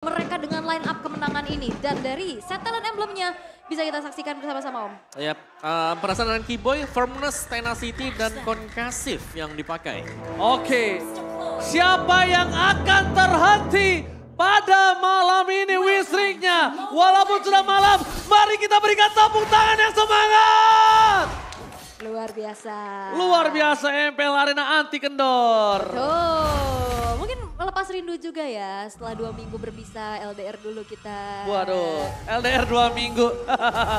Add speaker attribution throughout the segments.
Speaker 1: mereka dengan line up kemenangan ini. Dan dari set talent emblemnya bisa kita saksikan bersama-sama Om.
Speaker 2: Yap, perasaan dengan Keyboy, firmness, tenacity, dan concusif yang dipakai.
Speaker 3: Oke, siapa yang akan terhenti pada malam ini win-streaknya? Walaupun sudah malam, mari kita berikan tepuk tangan yang semangat.
Speaker 1: Luar biasa.
Speaker 3: Luar biasa MPL Arena anti kendor.
Speaker 1: Tuh, mungkin melepas rindu juga ya setelah 2 minggu berpisah LDR dulu kita.
Speaker 3: Waduh, LDR 2 minggu.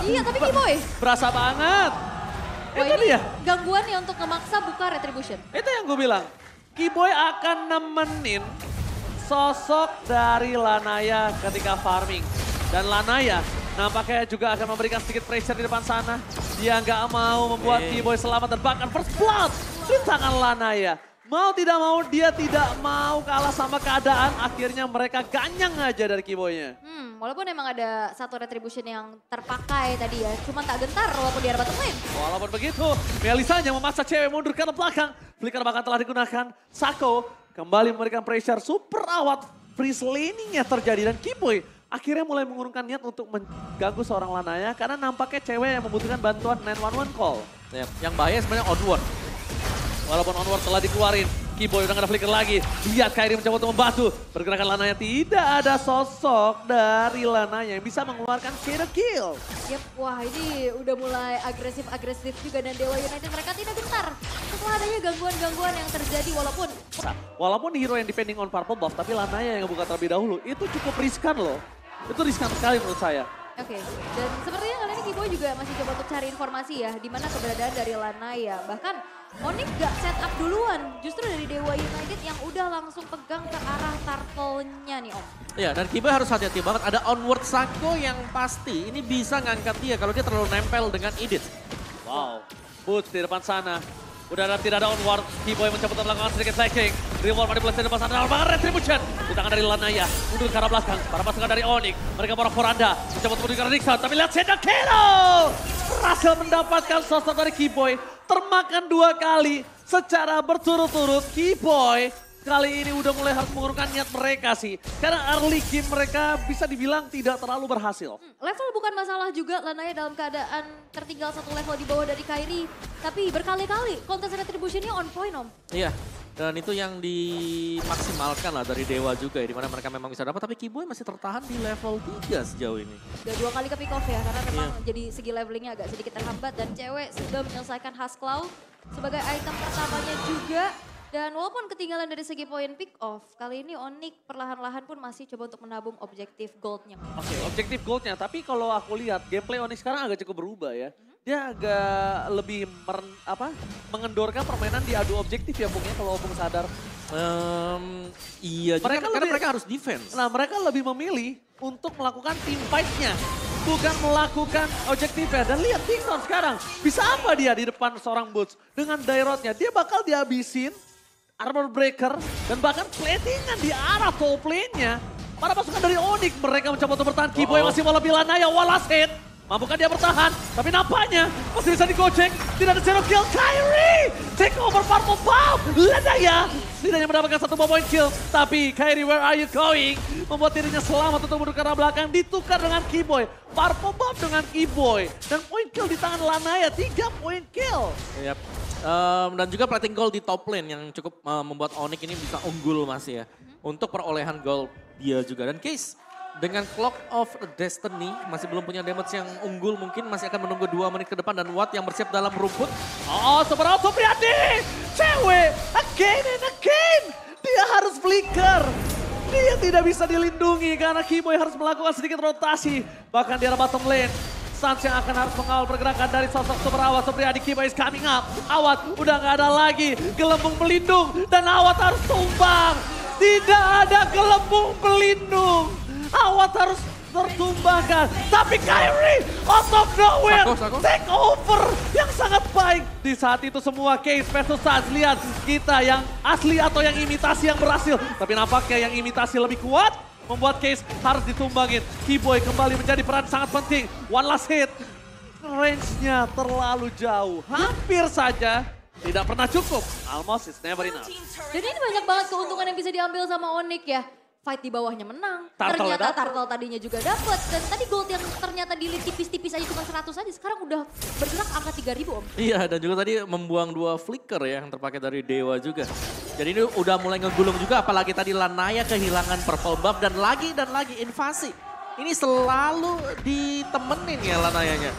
Speaker 1: Iya tapi Keyboy.
Speaker 3: Berasa banget.
Speaker 1: Wah,
Speaker 3: Itu
Speaker 1: ini
Speaker 3: dia.
Speaker 1: gangguannya untuk memaksa buka Retribution.
Speaker 3: Itu yang gue bilang. Keyboy akan nemenin sosok dari Lanaya ketika farming. Dan Lanaya nampaknya juga akan memberikan sedikit pressure di depan sana. Dia nggak mau membuat Keyboy selamat dan bahkan first blood di tangan Lanaya. Mau tidak mau dia tidak mau kalah sama keadaan. Akhirnya mereka ganyang aja dari Keyboynya.
Speaker 1: Walaupun emang ada satu Retribution yang terpakai tadi ya. Cuma tak gentar walaupun di arah bottom lane.
Speaker 3: Walaupun begitu, Melisanya memaksa cewek mundur ke belakang. Flicker bahkan telah digunakan. Sako kembali memberikan pressure super awat. Freeze laning-nya terjadi dan Keyboy akhirnya mulai mengurungkan niat untuk mengganggu seorang Lanaya. Karena nampaknya cewek yang membutuhkan bantuan 911 call.
Speaker 2: Yap, yang bahaya sebenarnya onward.
Speaker 3: Walaupun onward telah dikeluarin, Keyboy udah gak ada flicker lagi. Lihat Kairi mencoba untuk membantu. Pergerakan Lanaya tidak ada sosok dari Lanaya yang bisa mengeluarkan kill.
Speaker 1: Yep, wah ini udah mulai agresif-agresif juga dan Dewa United mereka tidak gentar. Setelah adanya gangguan-gangguan yang terjadi
Speaker 3: Walaupun hero yang depending on purple buff, tapi Lanaya yang ngebuka terlebih dahulu, itu cukup riskan loh. Itu riskan sekali menurut saya.
Speaker 1: Oke, dan sepertinya kali ini Keyboy juga masih coba untuk cari informasi ya, di mana keberadaan dari Lanaya. Bahkan Onyx gak set up duluan, justru dari Dewa United yang udah langsung pegang ke arah turtle-nya nih Om.
Speaker 2: Iya, dan Keyboy harus hati-hati banget. Ada onward Sako yang pasti ini bisa ngangkat dia kalau dia terlalu nempel dengan Edith.
Speaker 3: Wow, Boots di depan sana. Tidak ada onward, Keyboy mencoba untuk melakukan sedikit slashing. Reward manipulasi di depan sana, banget Retribution. Di tangan dari Lanaya, mundur ke arah belakang. Para pasukan dari Onyx, mereka para Poranda. Mencoba untuk menuju ke Nixon, tapi lihat Senda Kero. Berhasil mendapatkan sosok dari Keyboy. Termakan 2 kali secara berturut-turut. Keyboy kali ini udah mulai harus mengurungkan niat mereka sih. Karena early game mereka bisa dibilang tidak terlalu berhasil.
Speaker 1: Level bukan masalah juga, Lanaya dalam keadaan tertinggal 1 level di bawah dari Kairi. Tapi berkali-kali kontes Retribution-nya on point Om.
Speaker 2: Iya, dan itu yang dimaksimalkan lah dari Dewa juga ya, dimana mereka memang bisa dapat. Tapi Keyboy masih tertahan di level 3 sejauh ini.
Speaker 1: Udah 2 kali ke pick off ya, karena memang jadi segi levelingnya agak sedikit terhambat. Dan cewek sudah menyelesaikan Huskclaw sebagai item pertamanya juga. Dan walaupun ketinggalan dari segi poin pick off, kali ini Onyx perlahan-lahan pun masih coba untuk menabung objektif goldnya.
Speaker 3: Oke, objektif goldnya. Tapi kalau aku lihat gameplay Onyx sekarang agak cukup berubah ya. Dia agak lebih mengendorkan permainan di adu objektif ya Bung ya kalau Bung sadar.
Speaker 2: Iya, karena mereka harus defense.
Speaker 3: Nah mereka lebih memilih untuk melakukan team fight-nya. Bukan melakukan objektifnya. Dan lihat Nixon sekarang. Bisa apa dia di depan seorang Boots. Dengan Dairotnya dia bakal dihabisin. Armor breaker dan bahkan platingan di arah top lane-nya. Para pasukan dari Onyx mereka mencoba untuk bertahan. Keyboy masih mau lebih Lanaya, walas hit. Mampukah dia bertahan? Tapi nampaknya masih bisa digocek. Tidak ada zero kill. Kairi take over purple buff. Lanaya setidaknya mendapatkan 1 point kill. Tapi Kairi, where are you going? Membuat dirinya selamat untuk mundur ke arah belakang. Ditukar dengan Keyboy. Purple buff dengan Keyboy. Dan point kill di tangan Lanaya. 3 point kill.
Speaker 2: Yap. Dan juga plating gold di top lane yang cukup membuat Onyx ini bisa unggul masih ya. Untuk perolehan gold dia juga. Dan Case dengan Clock of Destiny masih belum punya damage yang unggul. Mungkin masih akan menunggu 2 menit ke depan. Dan Watt yang bersiap dalam rumput.
Speaker 3: Oh, Super Auto Priadi! Cewek! Again and again! Dia harus flicker. Dia tidak bisa dilindungi karena Keyboy harus melakukan sedikit rotasi. Bahkan di arah bottom lane. Sans yang akan harus mengawal pergerakan dari sosok Super Awat. Supriyadi Keyboy is coming up. Awat udah gak ada lagi. Gelembung pelindung dan Awat harus tumbang. Tidak ada gelembung pelindung. Awat harus tertumbangkan. Tapi Kairi out of nowhere. Take over yang sangat baik. Di saat itu semua Case versus Sans. Lihat kita yang asli atau yang imitasi yang berhasil. Tapi nampaknya yang imitasi lebih kuat. Membuat Case harus ditumbangin. Keyboy kembali menjadi peran sangat penting. One last hit. Range-nya terlalu jauh. Hampir saja tidak pernah cukup. Almost is never enough.
Speaker 1: Jadi ini banyak banget keuntungan yang bisa diambil sama Onyx ya. fight di bawahnya menang.
Speaker 3: Turtle
Speaker 1: Ternyata
Speaker 3: dapet.
Speaker 1: Turtle tadinya juga dapet. Dan tadi gold yang ternyata di lead tipis-tipis aja cuma 100 aja. Sekarang udah bergerak angka 3.000 Om.
Speaker 2: Iya, dan juga tadi membuang 2 flicker ya yang terpakai dari Dewa juga. Jadi ini udah mulai ngegulung juga, apalagi tadi Lanaya kehilangan purple buff dan lagi invasi. Ini selalu ditemenin ya Lanayanya.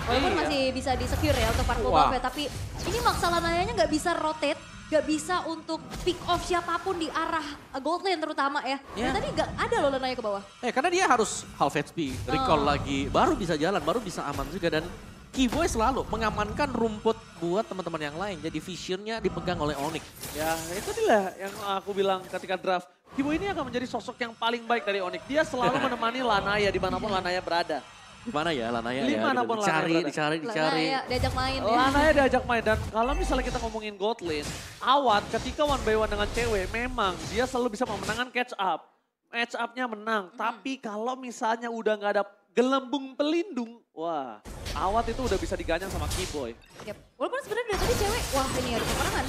Speaker 1: Walaupun masih bisa di-secure ya untuk purple
Speaker 2: Wah.
Speaker 1: buff ya. Tapi ini maksa Lanayanya nggak bisa rotate. Gak bisa untuk pick off siapapun di arah gold lane terutama ya.
Speaker 2: Iya.
Speaker 1: Dan tadi gak ada loh Lanaya ke bawah.
Speaker 2: Karena dia harus half HP, recall lagi, baru bisa jalan, baru bisa aman juga. Dan Keyboy selalu mengamankan rumput buat teman-teman yang lain. Jadi visionnya dipegang oleh Onyx.
Speaker 3: Ya itu dia yang aku bilang ketika draft. Kibo ini akan menjadi sosok yang paling baik dari Onyx. Dia selalu menemani Lanaya dimanapun Lanaya berada.
Speaker 2: Gimana ya Lanaya ya?
Speaker 3: Dimanapun
Speaker 2: Gitu.
Speaker 3: Lanaya berada.
Speaker 2: Dicari.
Speaker 1: Lanaya diajak main ya.
Speaker 3: Lanaya diajak main dan kalau misalnya kita ngomongin gold lane, Awat ketika 1v1 dengan cewek memang dia selalu bisa memenangkan catch up. Match up-nya menang, tapi kalau misalnya udah nggak ada gelembung pelindung, wah Awat itu udah bisa diganyang sama Keyboy.
Speaker 1: Yep. Walaupun sebenarnya dari tadi cewek, wah ini ada peperangan.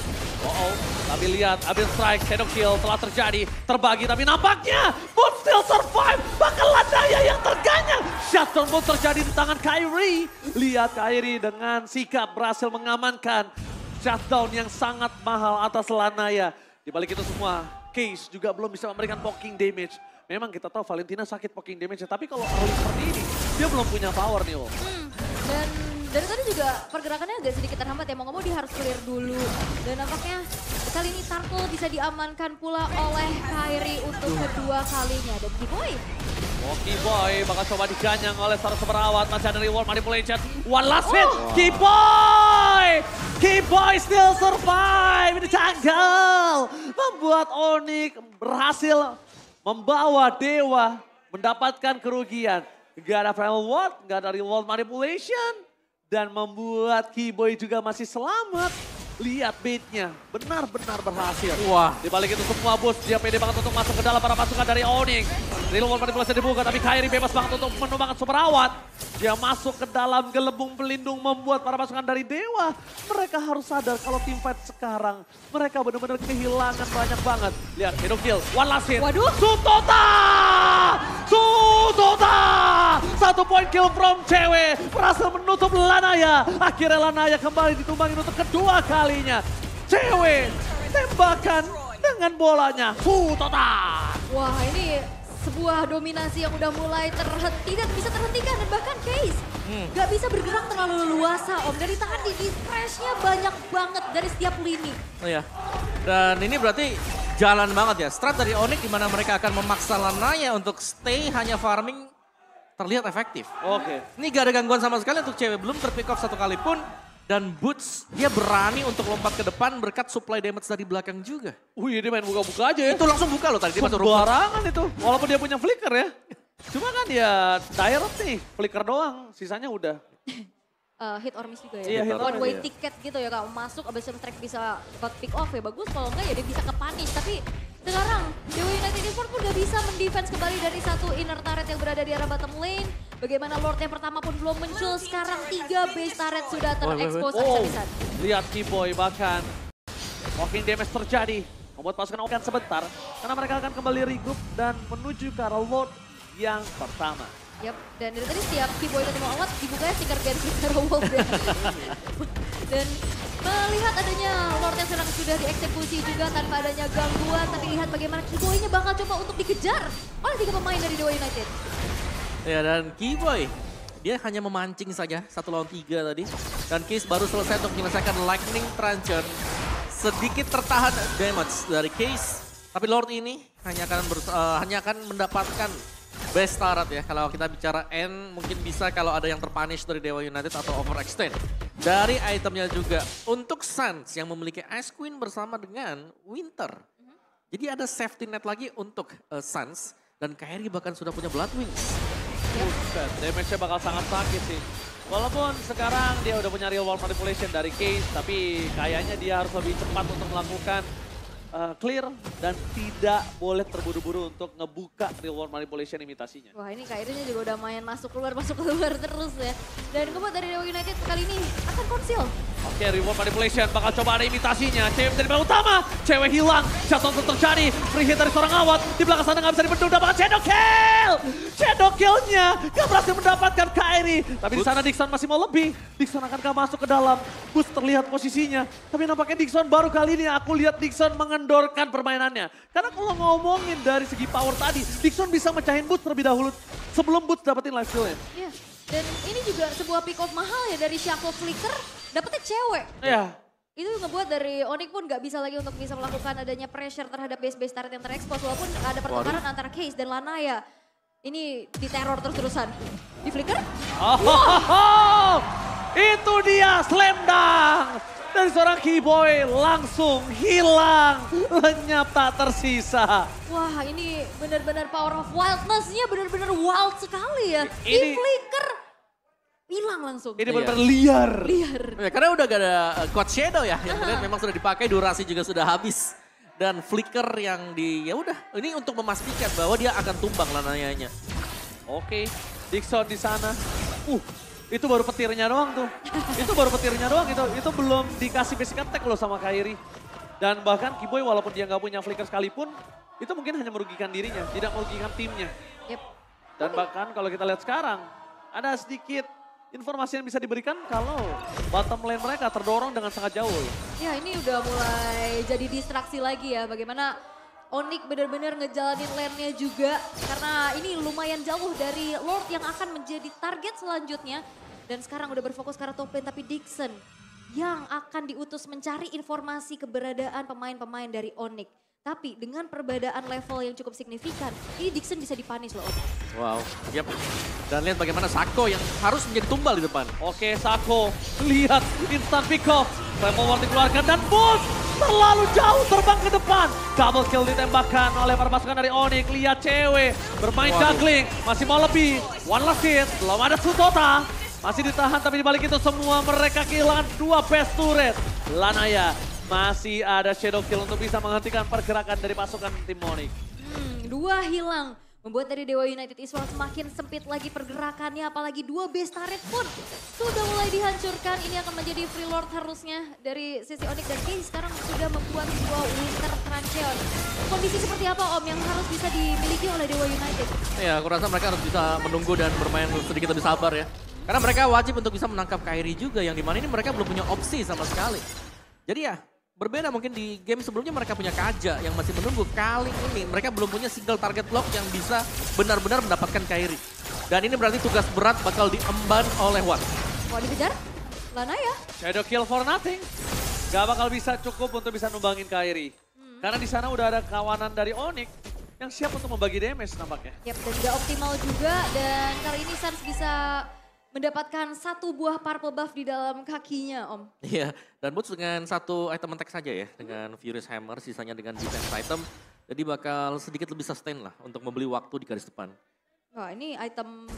Speaker 3: Tapi lihat, ambil strike, shadow kill telah terjadi, terbagi tapi nampaknya Boot still survive, bahkan Lanaya yang terganyang. Shutdown pun terjadi di tangan Kairi. Lihat Kairi dengan sikap berhasil mengamankan shutdown yang sangat mahal atas Lanaya. Di balik itu semua, Case juga belum bisa memberikan poking damage. Memang kita tahu Valentina sakit poking damage, tapi kalau early seperti ini, dia belum punya power nih loh.
Speaker 1: Dan dari tadi juga pergerakannya agak sedikit terhambat ya. Mau nggak mau dia harus clear dulu. Dan nampaknya kali ini Turtle bisa diamankan pula oleh Kairi untuk kedua kalinya. Dan Keyboy.
Speaker 3: Keyboy bakal coba diganyang oleh seorang Semerawat. Masih ada reward manipulation. One last hit. Keyboy! Keyboy still survive in the jungle. Membuat Onyx berhasil membawa Dewa mendapatkan kerugian. Gak ada final ward, gak ada reward manipulation. Dan membuat Keyboy juga masih selamat. Lihat baitnya, benar-benar berhasil.
Speaker 2: Wah.
Speaker 3: Di balik itu semua bus, dia pede banget untuk masuk ke dalam para pasukan dari Onyx. Reward manipulasi dibuka, tapi Kairi bebas banget untuk menumbangkan Semerawat. Dia masuk ke dalam gelembung pelindung membuat para pasukan dari Dewa. Mereka harus sadar kalau tim fight sekarang, mereka benar-benar kehilangan banyak banget. Lihat, hero kill, one last hit.
Speaker 1: Waduh.
Speaker 3: Sutota! Sutota! 1 point kill from cewek, berhasil menutup Lanaya. Akhirnya Lanaya kembali ditumbangin untuk kedua kalinya. Cewek tembakan dengan bolanya. Sutota!
Speaker 1: Wah ini sebuah dominasi yang udah mulai tidak bisa terhentikan. Dan bahkan Case gak bisa bergerak terlalu leluasa Om. Dari tadi di stressnya banyak banget dari setiap lini.
Speaker 2: Oh ya. Dan ini berarti jalan banget ya. Strat dari Onyx di mana mereka akan memaksa Lanaya untuk stay hanya farming terlihat efektif.
Speaker 3: Oke.
Speaker 2: Ini gak ada gangguan sama sekali untuk cewek. Belum terpick off satu kali pun. Dan Boots dia berani untuk lompat ke depan berkat supply damage dari belakang juga.
Speaker 3: Wih, dia main buka-buka aja ya.
Speaker 2: Itu langsung buka loh tadi. Dia masuk rumput.
Speaker 3: Sembarangan itu. Walaupun dia punya flicker ya. Cuma kan ya direct nih. Flicker doang. Sisanya udah.
Speaker 1: Hit or miss juga
Speaker 3: Iya,
Speaker 1: ya.
Speaker 3: hit or
Speaker 1: One way
Speaker 2: miss, iya.
Speaker 1: ticket gitu ya Kak. Masuk abis itu track bisa dapat pick off ya bagus. Kalau enggak ya dia bisa ke punish. Tapi sekarang Dewa United Esports pun udah bisa mendefense kembali dari satu inner turret yang berada di arah bottom lane. Bagaimana Lord yang pertama pun belum muncul. Sekarang 3 base turret sudah terekspos habis-habisan.
Speaker 3: Lihat Keyboy bahkan. Walking damage terjadi. Membuat pasukan Okan sebentar. Karena mereka akan kembali regroup dan menuju ke arah Lord yang pertama.
Speaker 1: Yap, dan dari tadi setiap Keyboy ketemu Awat dibukanya stiker Genshin Zero Wolf ya. Dan melihat adanya Lord yang sedang sudah dieksekusi juga tanpa adanya gangguan. Tapi lihat bagaimana Keyboy-nya bakal coba untuk dikejar oleh 3 pemain dari Dewa United.
Speaker 2: Ya dan Keyboy dia hanya memancing saja 1 lawan 3 tadi. Dan Case baru selesai untuk menyelesaikan Lightning Truncheon. Sedikit tertahan damage dari Case. Tapi Lord ini hanya akan mendapatkan best turret ya. Kalau kita bicara N mungkin bisa kalau ada yang terpunish dari Dewa United atau overextend. Dari itemnya juga untuk Suns yang memiliki Ice Queen bersama dengan Winter. Jadi ada safety net lagi untuk Suns. Dan Kairi bahkan sudah punya Blood Wings.
Speaker 3: Buset, damage-nya bakal sangat sakit sih. Walaupun sekarang dia udah punya real world manipulation dari Case, tapi kayaknya dia harus lebih cepat untuk melakukan clear dan tidak boleh terburu-buru untuk ngebuka real world manipulation imitasinya.
Speaker 1: Wah ini Kairinya juga udah main masuk keluar terus ya. Dan kemudian dari Dewa United kali ini akan konsil.
Speaker 3: Oke, reward manipulation bakal coba ada imitasinya. Cewek menjadi pemain utama, cewek hilang, shutdown terjadi. Free hit dari seorang awat, di belakang sana nggak bisa dibendung, dapatkan shadow kill! Shadow kill-nya nggak berhasil mendapatkan Kairi. Tapi di sana Dixon masih mau lebih. Dixon akankah masuk ke dalam? Bus terlihat posisinya. Tapi nampaknya Dixon baru kali ini aku lihat Dixon mengendorkan permainannya. Karena kalau ngomongin dari segi power tadi, Dixon bisa mecahin Boots terlebih dahulu sebelum Boots dapetin life steal-nya.
Speaker 1: Iya, dan ini juga sebuah pick off mahal ya dari Shaco Flicker, dapetnya cewek.
Speaker 3: Iya.
Speaker 1: Itu ngebuat dari Onyx pun gak bisa lagi untuk bisa melakukan adanya pressure terhadap base-base turret yang terekspos. Walaupun ada pertukaran antara Case dan Lanaya. Ini diteror terus-terusan. Di Flicker?
Speaker 3: Oh, itu dia slam dunk dari seorang Keyboy langsung hilang, lenyap tak tersisa.
Speaker 1: Wah ini benar-benar power of wildness-nya benar-benar wild sekali ya. Di
Speaker 3: Ini-
Speaker 1: Flicker hilang langsung.
Speaker 3: Ini benar-benar liar.
Speaker 1: Liar.
Speaker 2: Ya, karena udah gak ada quad shadow ya, yang terlihat memang sudah dipakai, durasi juga sudah habis. Dan flicker yang ya udah, ini untuk memastikan bahwa dia akan tumbang Lanayanya.
Speaker 3: Oke, Dixon di sana. Itu baru petirnya doang tuh. Itu baru petirnya doang, itu belum dikasih basic attack loh sama Kairi. Dan bahkan Keyboy walaupun dia nggak punya flicker sekalipun, itu mungkin hanya merugikan dirinya, tidak merugikan timnya.
Speaker 1: Yep.
Speaker 3: Dan bahkan kalau kita lihat sekarang, ada sedikit informasi yang bisa diberikan kalau bottom lane mereka terdorong dengan sangat jauh.
Speaker 1: Ya ini udah mulai jadi distraksi lagi ya. Bagaimana Onyx benar-benar ngejalanin lane-nya juga. Karena ini lumayan jauh dari Lord yang akan menjadi target selanjutnya. Dan sekarang udah berfokus ke arah top lane. Tapi Dixon yang akan diutus mencari informasi keberadaan pemain-pemain dari Onyx. Tapi dengan perbedaan level yang cukup signifikan, ini Dixon bisa dipanis loh.
Speaker 2: Wow, yep. Dan lihat bagaimana Shaco yang harus menjadi tumbal di depan.
Speaker 3: Oke, Shaco, lihat instant pick off. Level War dikeluarkan dan Boots terlalu jauh terbang ke depan. Double kill ditembakkan oleh para pasukan dari Onyx. Lihat cewek bermain juggling, masih mau lebih. One last hit, belum ada Sutota. Masih ditahan tapi dibalik itu semua mereka kehilangan 2 best turret. Lanaya masih ada shadow kill untuk bisa menghentikan pergerakan dari pasukan tim Onyx.
Speaker 1: 2 hilang. Membuat dari Dewa United Esports semakin sempit lagi pergerakannya. Apalagi 2 base turret pun sudah mulai dihancurkan. Ini akan menjadi free lord harusnya dari sisi Onyx. Dan Case sekarang sudah membuat sebuah Winter Trancheon. Kondisi seperti apa Om yang harus bisa dimiliki oleh Dewa United?
Speaker 2: Ya, aku rasa mereka harus bisa menunggu dan bermain sedikit lebih sabar ya. Karena mereka wajib untuk bisa menangkap Kairi juga, yang dimana ini mereka belum punya opsi sama sekali. Jadi ya, berbeda mungkin di game sebelumnya mereka punya Kaja yang masih menunggu. Kali ini mereka belum punya single target block yang bisa benar-benar mendapatkan Kairi. Dan ini berarti tugas berat bakal diemban oleh Watt.
Speaker 1: Mau dikejar? Lanaya.
Speaker 3: Shadow kill for nothing. Gak bakal bisa cukup untuk bisa numbangin Kairi. Karena di sana udah ada kawanan dari Onyx yang siap untuk membagi damage nampaknya.
Speaker 1: Yap, dan gak optimal juga. Dan kali ini Sans bisa mendapatkan 1 buah purple buff di dalam kakinya Om.
Speaker 2: Iya, dan Boots dengan 1 item attack saja ya. Dengan Furious Hammer, sisanya dengan defense item. Jadi bakal sedikit lebih sustain lah untuk membeli waktu di garis depan.
Speaker 1: Wah ini item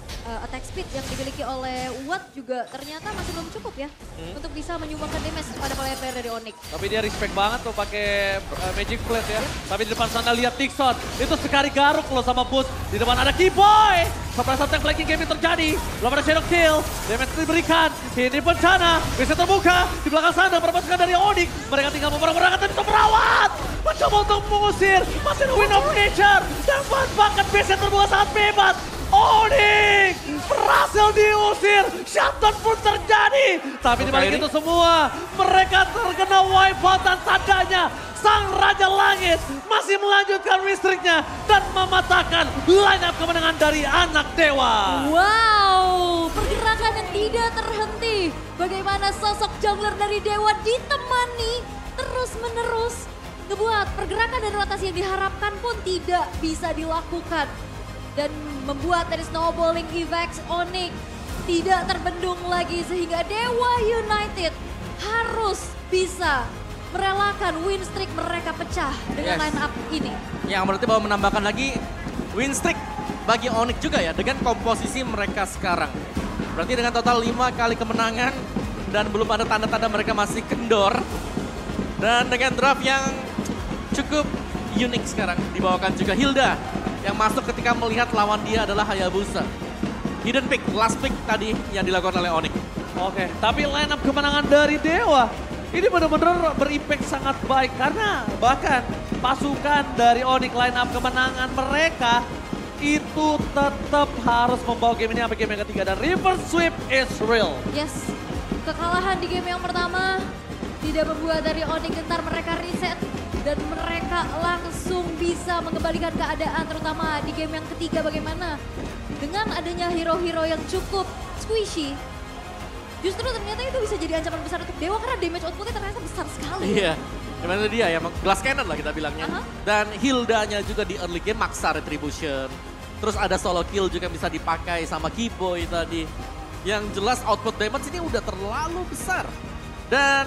Speaker 1: attack speed yang dimiliki oleh Watt juga ternyata masih belum cukup ya. Untuk bisa menyumbangkan damage kepada player-player dari Onyx.
Speaker 3: Tapi dia respect banget tuh pakai Magic Blade ya. Tapi di depan sana lihat Dixon. Itu sekali garuk loh sama Boots. Di depan ada Keyboy. Sampai saat yang flanking game terjadi. Belum ada shadow kill. Damage diberikan. Ini bencana. Bisa terbuka. Di belakang sana perpasukan dari Onyx. Mereka tinggal memerankan tapi bisa merawat. Mencoba untuk mengusir. Masih ada Wind of Nature. Dan bahkan base terbuka sangat bebas. Onyx berhasil diusir. Shutdown pun terjadi. Tapi di balik itu semua. Mereka terkena wipeout dan tandanya. Sang Raja Langit masih melanjutkan listriknya dan mematahkan line up kemenangan dari anak dewa.
Speaker 1: Wow, pergerakan yang tidak terhenti. Bagaimana sosok jungler dari dewa ditemani terus-menerus. Ngebuat pergerakan dan rotasi yang diharapkan pun tidak bisa dilakukan. Dan membuat dari snowballing Evax Onyx tidak terbendung lagi sehingga Dewa United harus bisa merelakan win streak mereka pecah dengan line up ini.
Speaker 2: Yang berarti bahwa menambahkan lagi win streak bagi Onyx juga ya dengan komposisi mereka sekarang. Berarti dengan total 5 kali kemenangan dan belum ada tanda-tanda mereka masih kendor. Dan dengan draft yang cukup unik sekarang. Dibawakan juga Hilda yang masuk ketika melihat lawan dia adalah Hayabusa. Hidden pick, last pick tadi yang dilakukan oleh Onyx.
Speaker 3: Oke, tapi line up kemenangan dari Dewa ini benar-benar berimpact sangat baik karena bahkan pasukan dari Onyx line up kemenangan mereka itu tetap harus membawa game ini sampai game yang ketiga dan reverse sweep is real.
Speaker 1: Yes, kekalahan di game yang pertama tidak membuat dari Onyx gentar, mereka reset dan mereka langsung bisa mengembalikan keadaan terutama di game yang ketiga bagaimana. Dengan adanya hero-hero yang cukup squishy, justru ternyata itu bisa jadi ancaman besar untuk Dewa karena damage outputnya ternyata besar sekali.
Speaker 2: Iya, gimana dia ya, glass cannon lah kita bilangnya. Dan Hildanya juga di early game maksa retribution. Terus ada solo kill juga bisa dipakai sama Keyboy tadi. Yang jelas output damage ini udah terlalu besar. Dan